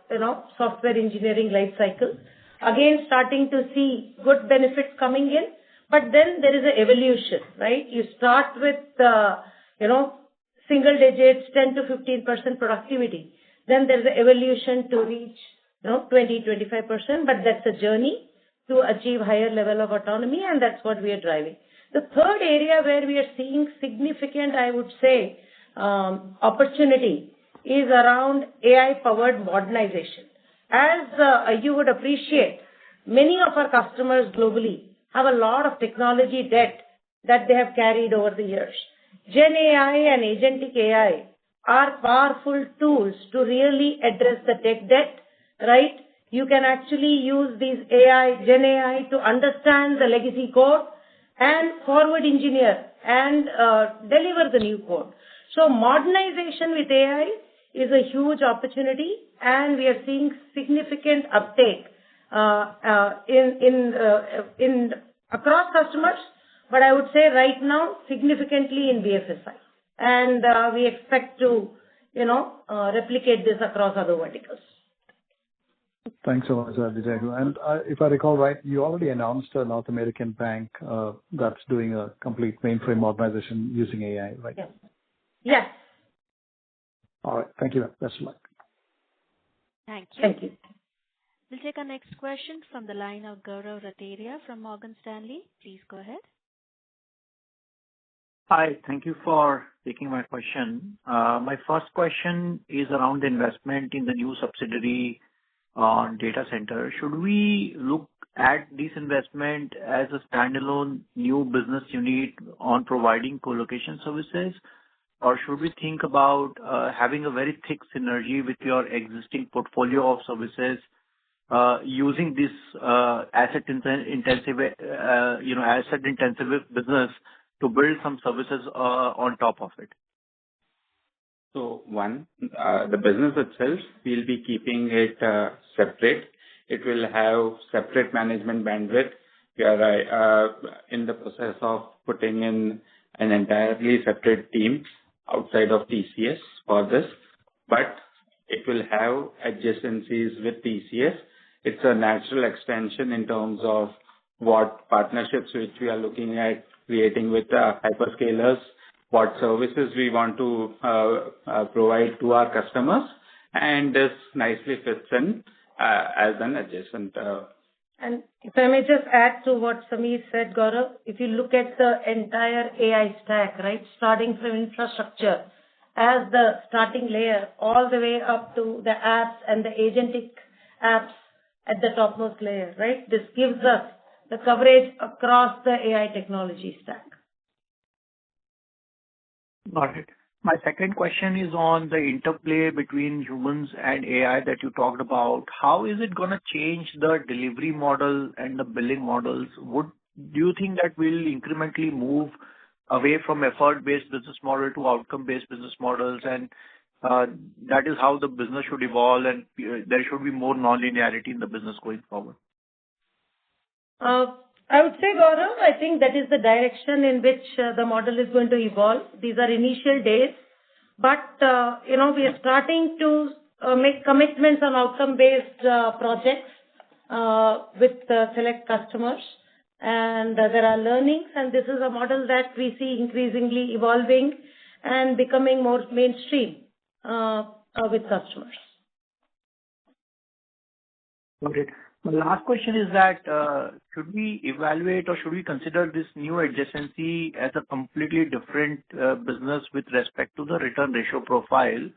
software engineering life cycle. Again, starting to see good benefits coming in, but then there is an evolution, right? You start with, single digits, 10 to 15% productivity. Then there's an evolution to reach, 20-25%, but that's a journey to achieve higher level of autonomy, and that's what we are driving. The third area where we are seeing significant, I would say, opportunity is around AI-powered modernization. As you would appreciate, many of our customers globally have a lot of technology debt that they have carried over the years. Gen AI and agentic AI are powerful tools to really address the tech debt, right? You can actually use these Gen AI to understand the legacy code and forward engineer and deliver the new code. So modernization with AI is a huge opportunity, and we are seeing significant uptake in across customers, but I would say right now significantly in BFSI, and we expect to replicate this across other verticals. Thanks so much, Vijay. And if I recall right, you already announced a North American bank that's doing a complete mainframe modernization using AI, right? Yes. Yes. All right. Thank you. Best of luck. Thank you. Thank you. We'll take our next question from the line of Gaurav Rateria from Morgan Stanley. Please go ahead. Hi. Thank you for taking my question. My first question is around the investment in the new subsidiary on data center. Should we look at this investment as a standalone new business unit on providing co-location services, or should we think about having a very thick synergy with your existing portfolio of services, using this asset-intensive business to build some services on top of it? So one, the business itself, we'll be keeping it separate. It will have separate management bandwidth. We are in the process of putting in an entirely separate team outside of TCS for this, but it will have adjacencies with TCS. It's a natural extension in terms of what partnerships which we are looking at creating with hyperscalers, what services we want to provide to our customers, and this nicely fits in as an adjacent. And if I may just add to what Samir said, Gaurav, if you look at the entire AI stack, right, starting from infrastructure as the starting layer all the way up to the apps and the agentic apps at the topmost layer, right? This gives us the coverage across the AI technology stack. Got it. My second question is on the interplay between humans and AI that you talked about. How is it going to change the delivery model and the billing models? Do you think that we'll incrementally move away from effort-based business model to outcome-based business models, and that is how the business should evolve, and there should be more non-linearity in the business going forward? I would say, Gaurav, I think that is the direction in which the model is going to evolve. These are initial days, but we are starting to make commitments on outcome-based projects with select customers, and there are learnings, and this is a model that we see increasingly evolving and becoming more mainstream with customers. Got it. My last question is that should we evaluate or should we consider this new adjacency as a completely different business with respect to the return ratio profile,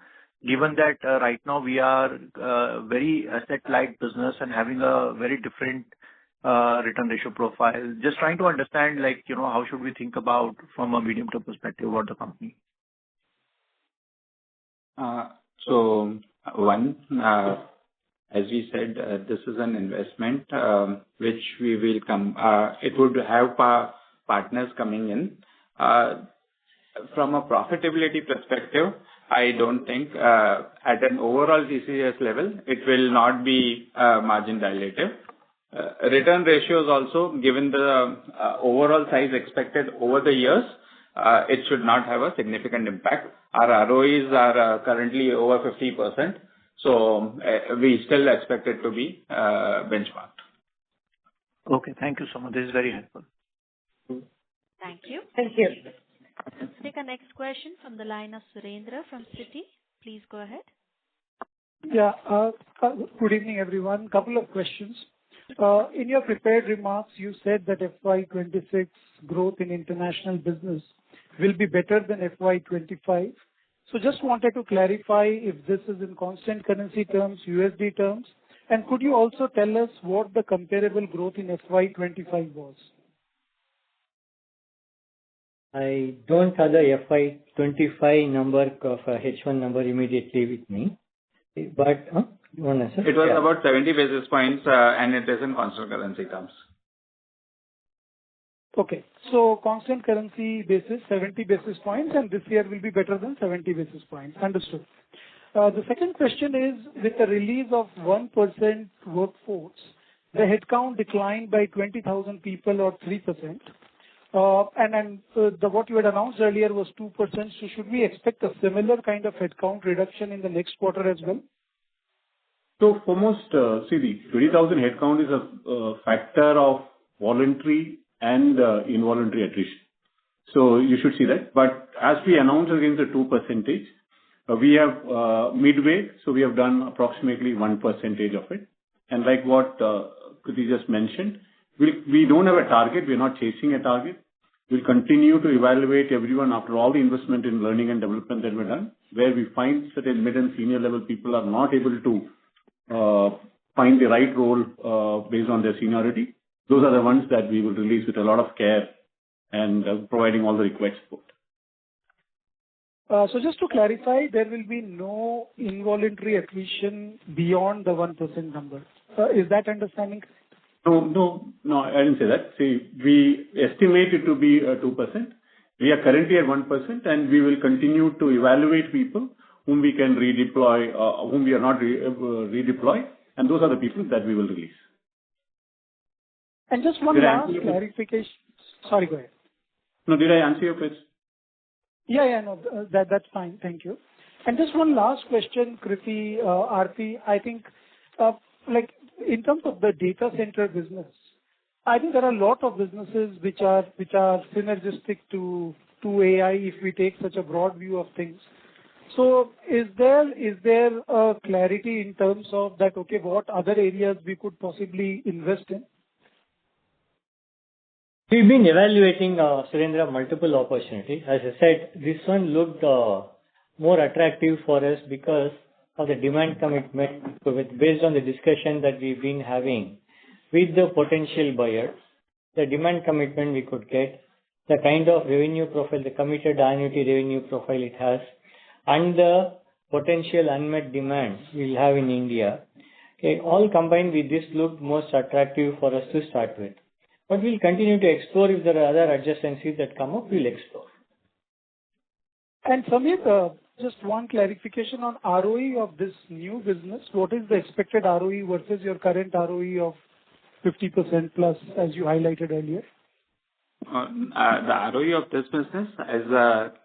given that right now we are very asset-light business and having a very different return ratio profile? Just trying to understand, how should we think about from a medium-term perspective about the company? As we said, this is an investment which we will come. It would have partners coming in. From a profitability perspective, I don't think at an overall TCS level, it will not be margin dilutive. Return ratios also, given the overall size expected over the years, it should not have a significant impact. Our ROEs are currently over 50%. So we still expect it to be benchmarked. Okay, thank you so much. This is very helpful. Thank you. Thank you. Let's take a next question from the line of Surendra from Citi. Please go ahead. Yeah. Good evening, everyone. Couple of questions. In your prepared remarks, you said that FY26 growth in international business will be better than FY25. So just wanted to clarify if this is in constant currency terms, USD terms, and could you also tell us what the comparable growth in FY25 was? I don't have the FY25 number of H1 number immediately with me, but you want to answer? It was about 70 basis points, and it is in constant currency terms. Okay. So constant currency basis, 70 basis points, and this year will be better than 70 basis points. Understood. The second question is, with the release of 1% workforce, the headcount declined by 20,000 people or 3%. And what you had announced earlier was 2%. So should we expect a similar kind of headcount reduction in the next quarter as well? So for most, the 20,000 headcount is a factor of voluntary and involuntary attrition. So you should see that. But as we announced against the 2%, we have midway, so we have done approximately 1% of it. And like what Kriti just mentioned, we don't have a target. We're not chasing a target. We'll continue to evaluate everyone after all the investment in learning and development that we've done, where we find certain mid and senior level people are not able to find the right role based on their seniority. Those are the ones that we will release with a lot of care and providing all the required support. So just to clarify, there will be no involuntary attrition beyond the 1% number. Is that understanding correct? No, I didn't say that. See, we estimate it to be 2%. We are currently at 1%, and we will continue to evaluate people whom we can redeploy, whom we are not redeploy, and those are the people that we will release. And just one last clarification. Sorry, go ahead. No, did I answer your question? Yeah, no, that's fine. Thank you. And just one last question, Kriti, Aarti. I think, in terms of the data center business, I think there are a lot of businesses which are synergistic to AI if we take such a broad view of things. So is there a clarity in terms of that, okay, what other areas we could possibly invest in? We've been evaluating, Surendra, multiple opportunities. As I said, this one looked more attractive for us because of the demand commitment based on the discussion that we've been having with the potential buyers, the demand commitment we could get, the kind of revenue profile, the committed annuity revenue profile it has, and the potential unmet demand we'll have in India. Okay, all combined with this looked most attractive for us to start with. But we'll continue to explore. If there are other adjacencies that come up, we'll explore. And Samir, just one clarification on ROE of this new business. What is the expected ROE versus your current ROE of 50% plus, as you highlighted earlier? the ROE of this business, as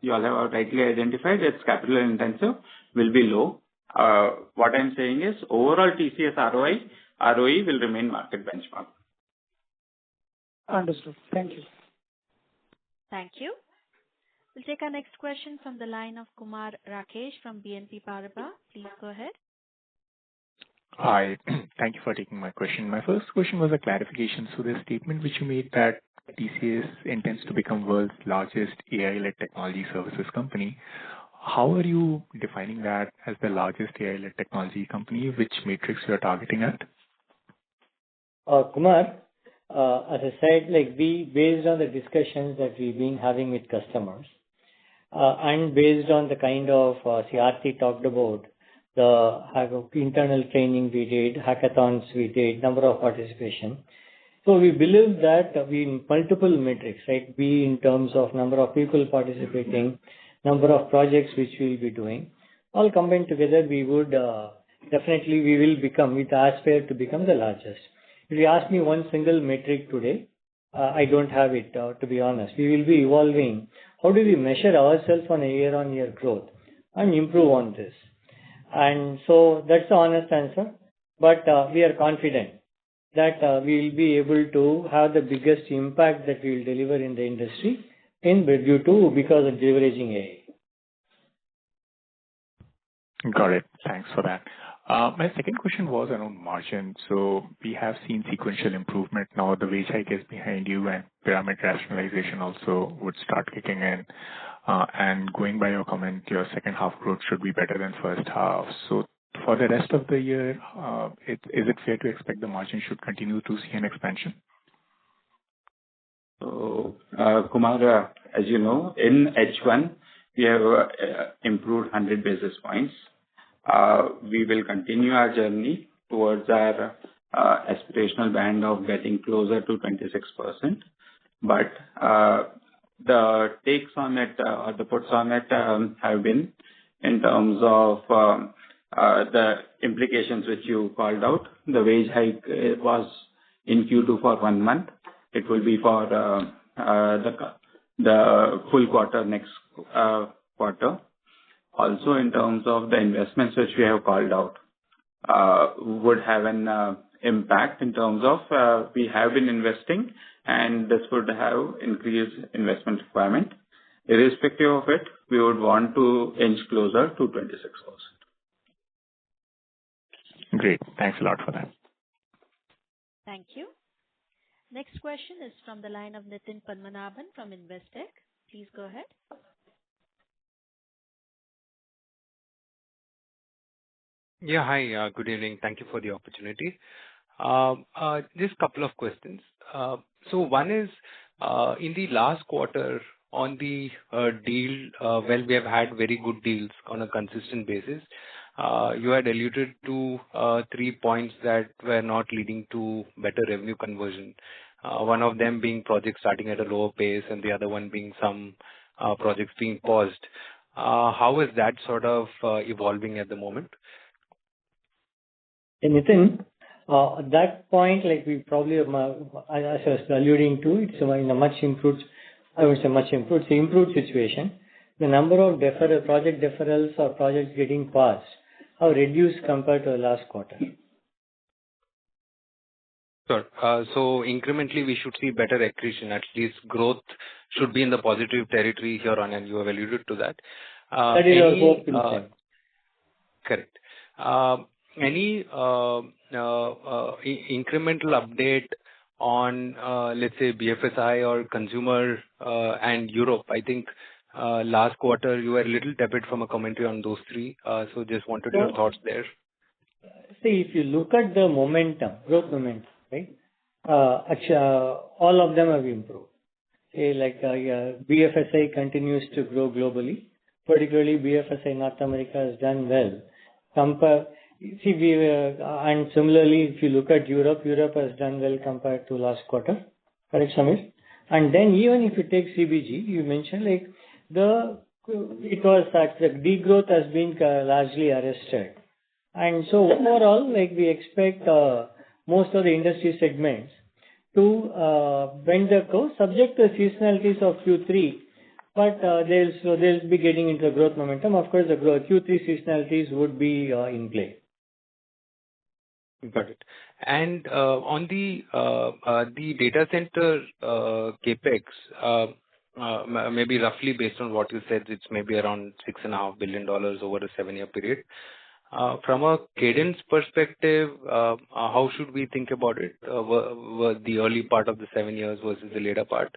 you all have rightly identified, it's capital intensive, will be low. What I'm saying is overall TCS ROE will remain market benchmark. Understood. Thank you. Thank you. We'll take our next question from the line of Kumar Rakesh from BNP Paribas. Please go ahead. Hi. Thank you for taking my question. My first question was a clarification. So the statement which you made that TCS intends to become world's largest AI-led technology services company, how are you defining that as the largest AI-led technology company? Which matrix you are targeting at? Kumar, as I said, based on the discussions that we've been having with customers, and based on the kind of CRT talked about, the internal training we did, hackathons we did, number of participation. So we believe that we in multiple metrics, right? Be in terms of number of people participating, number of projects which we'll be doing, all combined together, we would definitely we will become, with aspire to become the largest. If you ask me one single metric today, I don't have it, to be honest. We will be evolving. How do we measure ourselves on a year-on-year growth and improve on this? And so that's the honest answer. But we are confident that we will be able to have the biggest impact that we will deliver in the industry because of leveraging AI. Got it. Thanks for that. My second question was around margin. So we have seen sequential improvement. Now the wage hike is behind you and pyramid rationalization also would start kicking in. And going by your comment, your second half growth should be better than first half. So for the rest of the year, is it fair to expect the margin should continue to see an expansion? So, Kumar, as you know, in H1, we have improved 100 basis points. We will continue our journey towards our aspirational band of getting closer to 26%. But the takes on it or the puts on it have been in terms of the implications which you called out. The wage hike was in Q2 for 1 month. It will be for the full quarter next quarter. Also, in terms of the investments which we have called out, would have an impact in terms of we have been investing and this would have increased investment requirement. Irrespective of it, we would want to inch closer to 26%. Great. Thanks a lot for that. Thank you. Next question is from the line of Nitin Padmanabhan from Investec. Please go ahead. Yeah, hi. Good evening. Thank you for the opportunity. Just a couple of questions. So one is, in the last quarter on the deal, we have had very good deals on a consistent basis. You had alluded to 3 points that were not leading to better revenue conversion. One of them being projects starting at a lower pace and the other one being some projects being paused. How is that sort of evolving at the moment? Nitin, that point, we probably, as I was alluding to, it's in a much improved, it's an improved situation. The number of project deferrals or projects getting paused have reduced compared to the last quarter. Sure. So incrementally, we should see better accretion. At least growth should be in the positive territory here on, and you have alluded to that. That is our hope. Correct. Any incremental update on, let's say, BFSI or consumer and Europe? I think last quarter you were a little tepid from a commentary on those three. So just wanted your thoughts there. See, if you look at the momentum, growth momentum, right? Actually, all of them have improved. Say, BFSI continues to grow globally. Particularly, BFSI North America has done well. And similarly, if you look at Europe has done well compared to last quarter. Correct, Samir? And then even if you take CBG, you mentioned it was that the degrowth has been largely arrested. And so overall, we expect most of the industry segments to bend the curve, subject to the seasonalities of Q3. But they'll be getting into the growth momentum. Of course, the Q3 seasonalities would be in play. Got it. And on the data center CapEx, maybe roughly based on what you said, it's maybe around $6.5 billion over a 7-year period. From a cadence perspective, how should we think about it? The early part of the 7 years versus the later part?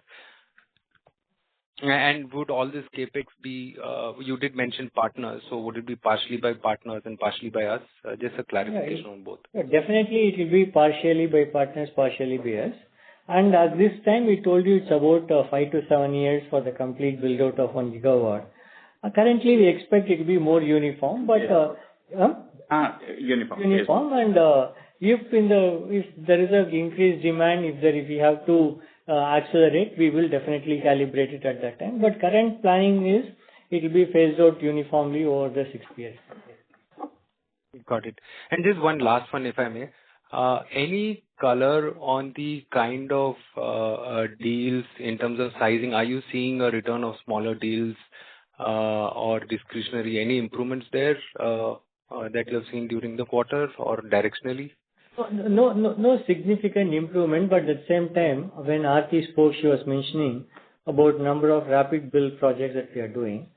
And would all this CapEx be, you did mention partners, so would it be partially by partners and partially by us? Just a clarification on both. Yeah, definitely it will be partially by partners, partially by us. And at this time, we told you it's about 5 to 7 years for the complete build out of 1 gigawatt. Currently, we expect it to be more uniform, but uniform. Uniform, and if there is an increased demand, if we have to accelerate, we will definitely calibrate it at that time. But current planning is it will be phased out uniformly over the 6 years. Got it. And just one last one, if I may. Any color on the kind of deals in terms of sizing? Are you seeing a return of smaller deals or discretionary? Any improvements there that you have seen during the quarter or directionally? No significant improvement, but at the same time, when Aarti spoke, she was mentioning about number of rapid build projects that we are doing.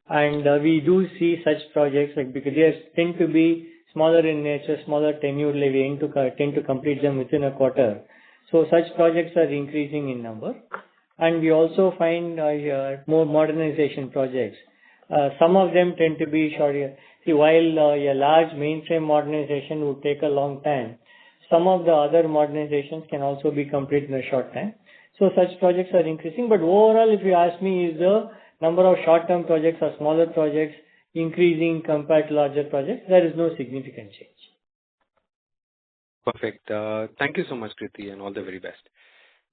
And we do see such projects, like, because they tend to be smaller in nature, smaller tenure, like we tend to complete them within a quarter. So such projects are increasing in number. And we also find more modernization projects. Some of them tend to be shorter. See, while a large mainframe modernization would take a long time, some of the other modernizations can also be completed in a short time. So such projects are increasing. But overall, if you ask me, is the number of short-term projects or smaller projects increasing compared to larger projects? There is no significant change. Perfect. Thank you so much, Kriti, and all the very best.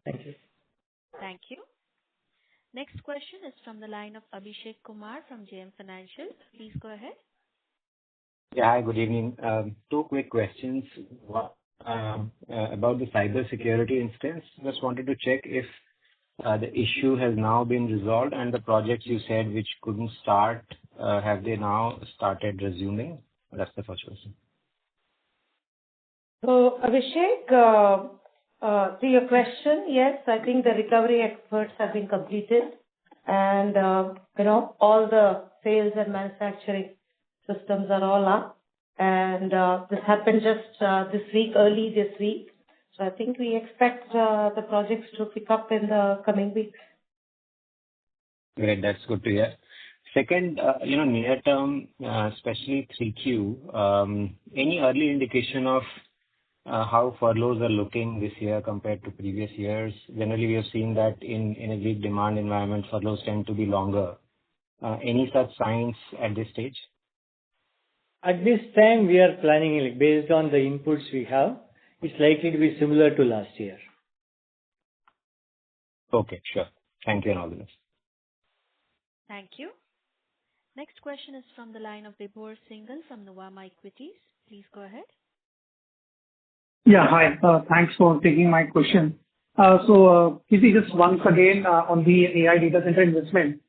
Thank you. Thank you. Next question is from the line of Abhishek Kumar from JM Financial. Please go ahead. Yeah, hi, good evening. 2 quick questions. One, about the cyber security instance. Just wanted to check if the issue has now been resolved and the projects you said which couldn't start, have they now started resuming? That's the first question. So, Abhishek, to your question, yes, I think the recovery efforts have been completed, and all the sales and manufacturing systems are all up, and this happened just early this week. So I think we expect the projects to pick up in the coming weeks. Great, that's good to hear. Second, near term, especially 3Q, any early indication of how furloughs are looking this year compared to previous years? Generally, we have seen that in a weak demand environment, furloughs tend to be longer. Any such signs at this stage? At this time, we are planning, based on the inputs we have, it's likely to be similar to last year. Okay, sure. Thank you and all the best. Thank you. Next question is from the line of Vibhor Singhal from Nuvama Equities. Please go ahead. Yeah, hi. Thanks for taking my question. So, Kriti, just once again on the AI data center investment,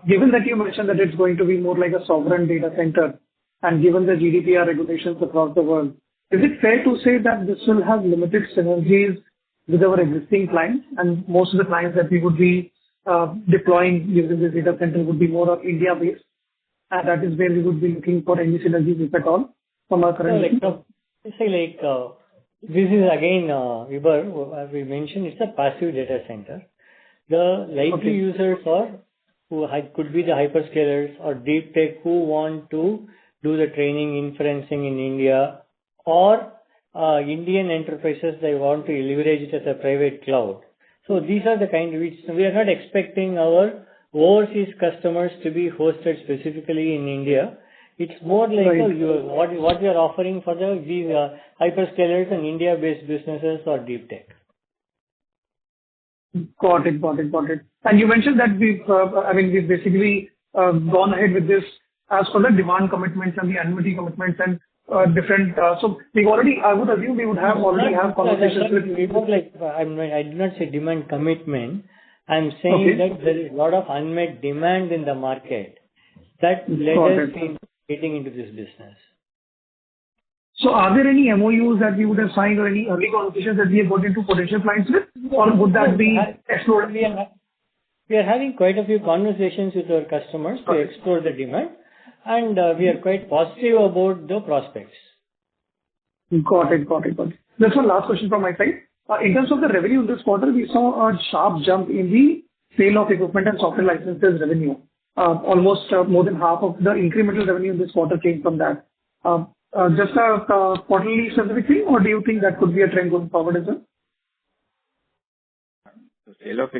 given that you mentioned that it's going to be more like a sovereign data center, and given the GDPR regulations across the world, is it fair to say that this will have limited synergies with our existing clients, and most of the clients that we would be deploying using this data center would be more of India-based, and that is where we would be looking for any synergies, if at all, from our current... This is again, Vibhor, as we mentioned, it's a passive data center. The likely users are who could be the hyperscalers or deep tech who want to do the training inferencing in India, or Indian enterprises, they want to leverage it as a private cloud. So these are the kind which we are not expecting our overseas customers to be hosted specifically in India. It's more like what we are offering for these hyperscalers and India-based businesses or deep tech. Got it. And you mentioned that we've basically gone ahead with this as for the demand commitments and the annuity commitments, and different. So we already, I would assume we would already have conversations with. I did not say demand commitment. I'm saying that there is a lot of unmet demand in the market that led us in getting into this business. So are there any MOUs that we would have signed or any early conversations that we have got into potential clients with, or would that be explored? We are having quite a few conversations with our customers to explore the demand, and we are quite positive about the prospects. Got it. Just one last question from my side. In terms of the revenue in this quarter, we saw a sharp jump in the sale of equipment and software licenses revenue. Almost more than half of the incremental revenue in this quarter came from that. Just a quarterly specific thing, or do you think that could be a trend going forward as well? The sale of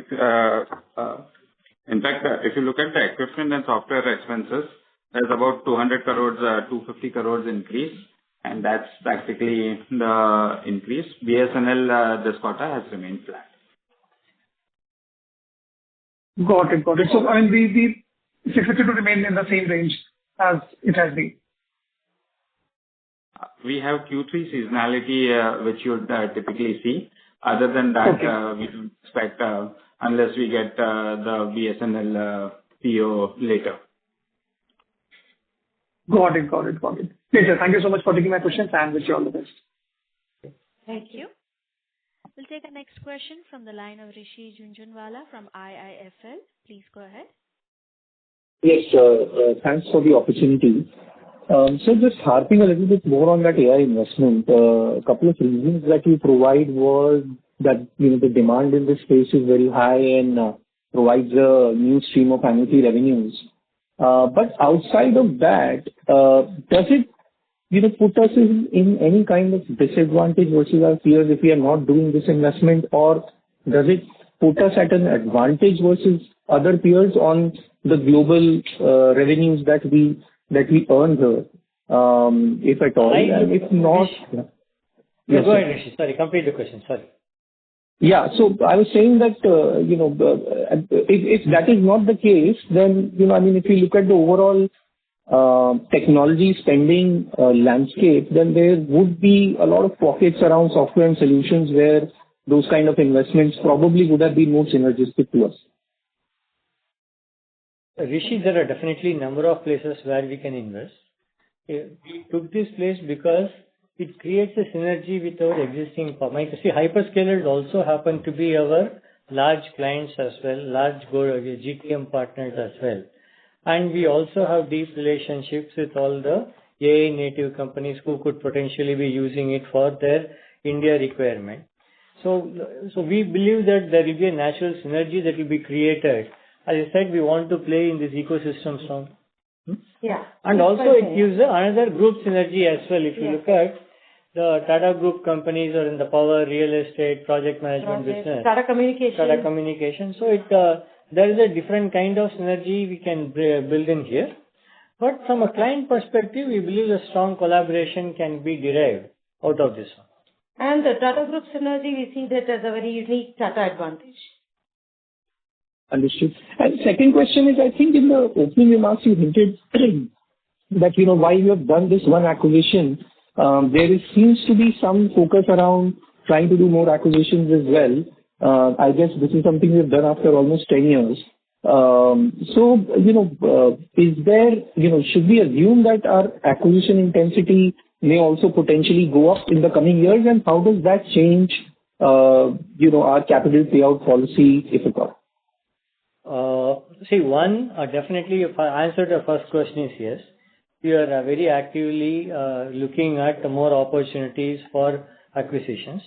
in fact, if you look at the equipment and software expenses, there's about 200 crores, 250 crores increase, and that's practically the increase. BSNL this quarter has remained flat. Got it. So, I mean, it's expected to remain in the same range as it has been. We have Q3 seasonality, which you would typically see. Other than that, we don't expect, unless we get the BSNL PO later. Got it. Yes, sir. Thank you so much for taking my questions, and wish you all the best. Thank you. We'll take the next question from the line of Rishi Jhunjhunwala from IIFL. Please go ahead. Yes, thanks for the opportunity. So just harping a little bit more on that AI investment, a couple of reasons that you provide was that, the demand in this space is very high and provides a new stream of annuity revenues. But outside of that, does it, put us in any kind of disadvantage versus our peers if we are not doing this investment, or does it put us at an advantage versus other peers on the global revenues that we earn here, if at all? And if not... Go ahead, Rishi. Sorry, complete the question. Sorry. Yeah. So I was saying that, if that is not the case, then, if you look at the overall technology spending landscape, then there would be a lot of pockets around software and solutions where those kind of investments probably would have been more synergistic to us. Rishi, there are definitely a number of places where we can invest. We took this place because it creates a synergy with our existing. See, hyperscalers also happen to be our large clients as well, large GTM partners as well. And we also have deep relationships with all the AI native companies who could potentially be using it for their India requirement. So we believe that there will be a natural synergy that will be created. As I said, we want to play in this ecosystem strong. Yeah. And also it gives another group synergy as well. If you look at the Tata Group companies are in the power, real estate, project management business. Tata Communication. So there is a different kind of synergy we can build in here. But from a client perspective, we believe a strong collaboration can be derived out of this one. And the Tata Group synergy, we see that as a very unique Tata advantage. Understood. And second question is, I think in the opening remarks you hinted that, while you have done this one acquisition, seems to be some focus around trying to do more acquisitions as well. I guess this is something we've done after almost 10 years. So, is there, should we assume that our acquisition intensity may also potentially go up in the coming years, and how does that change, our capital payout policy, if at all? Definitely, if I answer the first question is yes. We are very actively looking at more opportunities for acquisitions.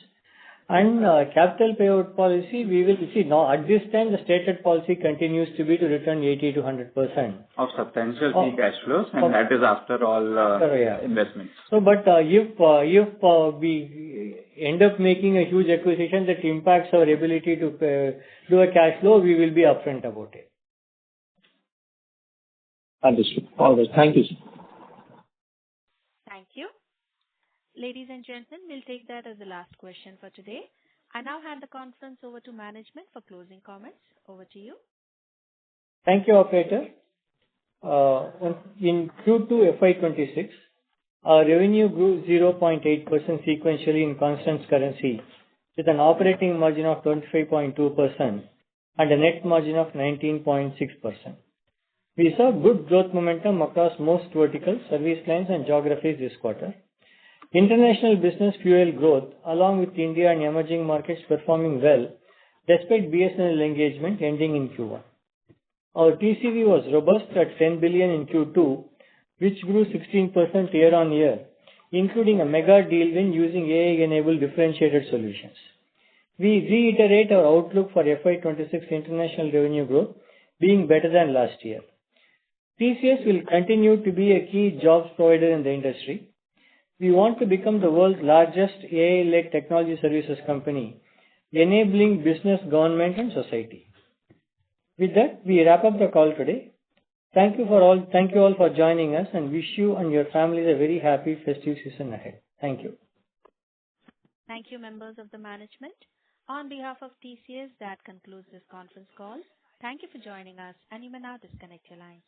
And capital payout policy, we will see now at this time the stated policy continues to be to return 80 to 100% of substantial free cash flows, and that is after all investments. So, but if we end up making a huge acquisition that impacts our ability to do a cash flow, we will be upfront about it. Understood. All right. Thank you. Thank you. Ladies and gentlemen, we'll take that as the last question for today. I now hand the conference over to management for closing comments. Over to you. Thank you, operator. In Q2FY26, Our revenue grew 0.8% sequentially in constant currency, with an operating margin of 25.2% and a net margin of 19.6%. We saw good growth momentum across most verticals, service lines, and geographies this quarter. International business fueled growth, along with India and emerging markets performing well, despite BSNL engagement ending in Q1. Our TCV was robust at $10 billion in Q2, which grew 16% year-on-year, including a mega deal win using AI-enabled differentiated solutions. We reiterate our outlook for FY26 international revenue growth being better than last year. TCS will continue to be a key jobs provider in the industry. We want to become the world's largest AI-led technology services company, enabling business, government, and society. With that, we wrap up the call today. Thank you all for joining us, and wish you and your families a very happy festive season ahead. Thank you. Thank you, members of the management. On behalf of TCS, that concludes this conference call. Thank you for joining us, and you may now disconnect your lines.